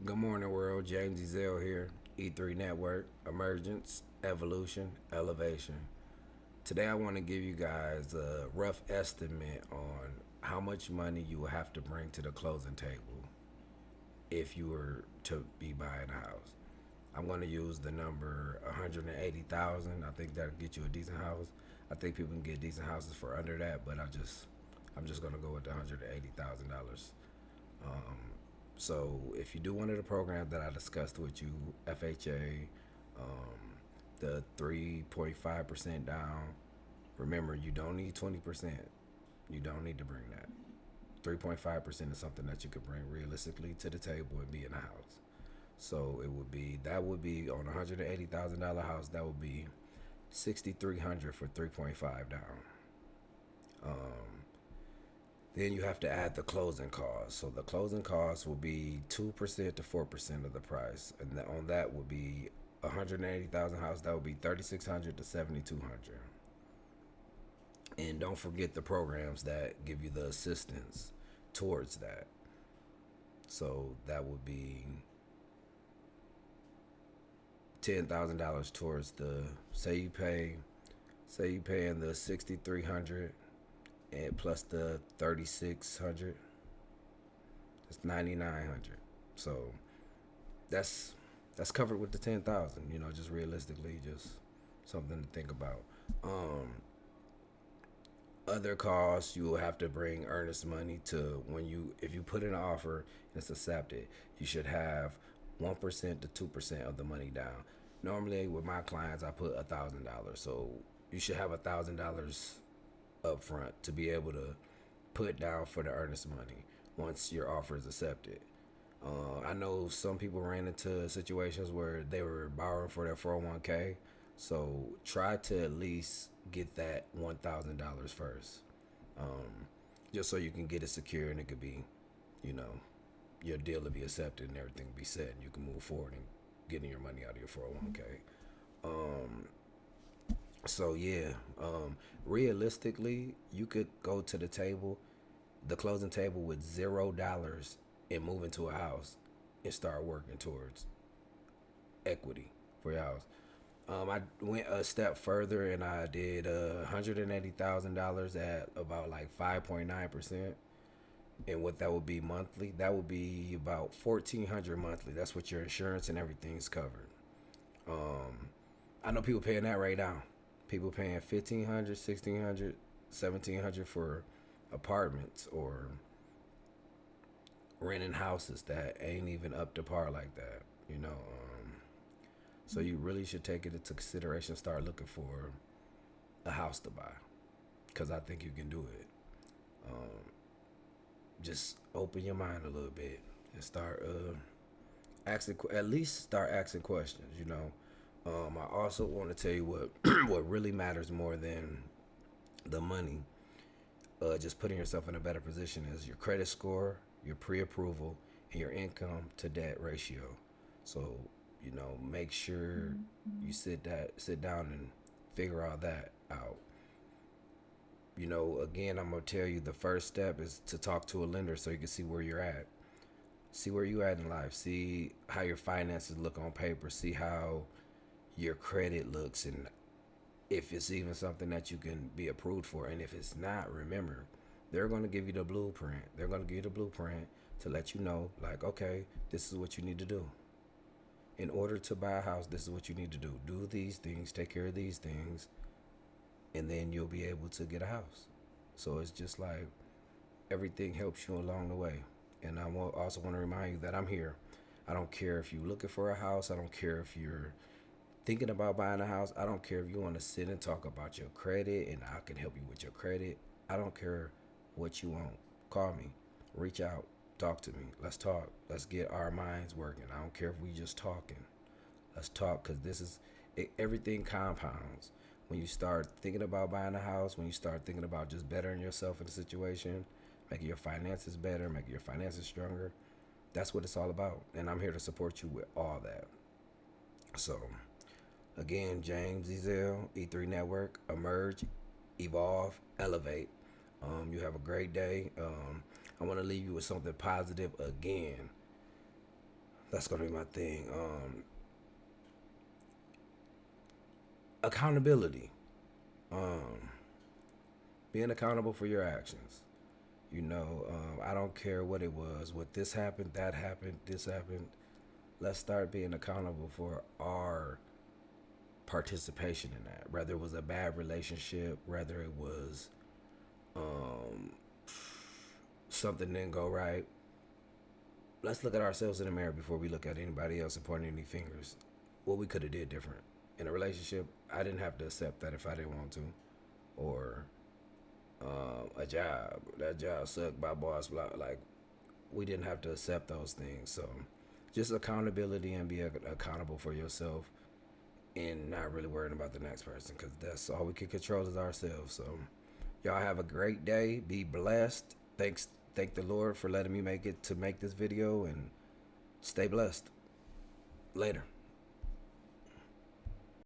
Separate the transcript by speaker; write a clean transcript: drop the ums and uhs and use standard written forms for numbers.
Speaker 1: Good morning, world. James Ezel here. E3 Network, Emergence, Evolution, Elevation. Today, I want to give you guys a rough estimate on how much money you will have to bring to the closing table if you were to be buying a house. I'm going to use the number 180,000. I think that'll get you a decent house. I think people can get decent houses for under that, but I'm just going to go with the $180,000. Um, so if you do one of the programs that I discussed with you, FHA, the 3.5% down, remember you don't need 20%. You don't need to bring that. 3.5% is something that you could bring realistically to the table and be in a house. So that would be on a $180,000 house. That would be 6,300 for 3.5 down. Um, Then you have to add the closing costs. So the closing costs will be 2% to 4% of the price, and on that would be 180,000 house. That would be 3,600 to 7,200. And don't forget the programs that give you the assistance towards that. So that would be $10,000 towards the say you pay in the 6,300 and plus the 3,600. It's 9,900. So that's that's covered with the 10,000. Just realistically, just something to think about. Um, Other costs you will have to bring earnest money to when you if you put in an offer and it's accepted. You should have 1% to 2% of the money down. Normally with my clients, I put $1,000. So you should have $1,000 up front to be able to put down for the earnest money once your offer is accepted. I know some people ran into situations where they were borrowing for their 401k. So try to at least get that $1,000 first, um, just so you can get it secure and it could be, you know, your deal will be accepted and everything will be set and you can move forward and getting your money out of your 401k. Um, so yeah, realistically, you could go to the closing table with $0 and move into a house and start working towards equity for your house. I went a step further and I did $180,000 at about like 5.9%. And what that would be monthly, that would be about 1,400 monthly. That's what your insurance and everything's covered. Um, I know people paying that right now. People paying 1,500, 1,600, 1,700 for apartments or renting houses that ain't even up to par like that. So you really should take it into consideration. Start looking for a house to buy, because I think you can do it. Um, just open your mind a little bit and start asking. At least start asking questions. I also want to tell you what what really matters more than the money. Just putting yourself in a better position is your credit score, your pre-approval, and your income to debt ratio. So make sure you sit down and figure all that out. Again, I'm gonna tell you the first step is to talk to a lender so you can see where you're at. See where you at in life. See how your finances look on paper. See how your credit looks, and if it's even something that you can be approved for. And if it's not, remember, they're going to give you the blueprint. They're going to give you the blueprint to let you know, like, okay, this is what you need to do. In order to buy a house, this is what you need to do. Do these things, take care of these things, and then you'll be able to get a house. So it's just like everything helps you along the way. And also want to remind you that I'm here. I don't care if you're looking for a house. I don't care if you're thinking about buying a house. I don't care if you want to sit and talk about your credit and I can help you with your credit. I don't care what you want. Call me, reach out, talk to me. Let's talk. Let's get our minds working. I don't care if we just talking. Let's talk, because everything compounds. When you start thinking about buying a house, when you start thinking about just bettering yourself in the situation, making your finances better, making your finances stronger, that's what it's all about. And I'm here to support you with all that. So, again, James Ezel, E3 Network, Emerge, Evolve, Elevate. You have a great day. I want to leave you with something positive again. That's gonna be my thing. Accountability. Um, Being accountable for your actions. I don't care what it was. What this happened, that happened, this happened. Let's start being accountable for our participation in that. Whether it was a bad relationship, whether it was um, something didn't go right. Let's look at ourselves in the mirror before we look at anybody else and pointing any fingers. What we could have did different in a relationship. I didn't have to accept that if I didn't want to, or a job. That job sucked. My boss, blah. Like we didn't have to accept those things. So just accountability and be accountable for yourself and not really worrying about the next person because that's all we can control is ourselves. So y'all have a great day. Be blessed. Thank the Lord for letting me make this video and stay blessed. Later.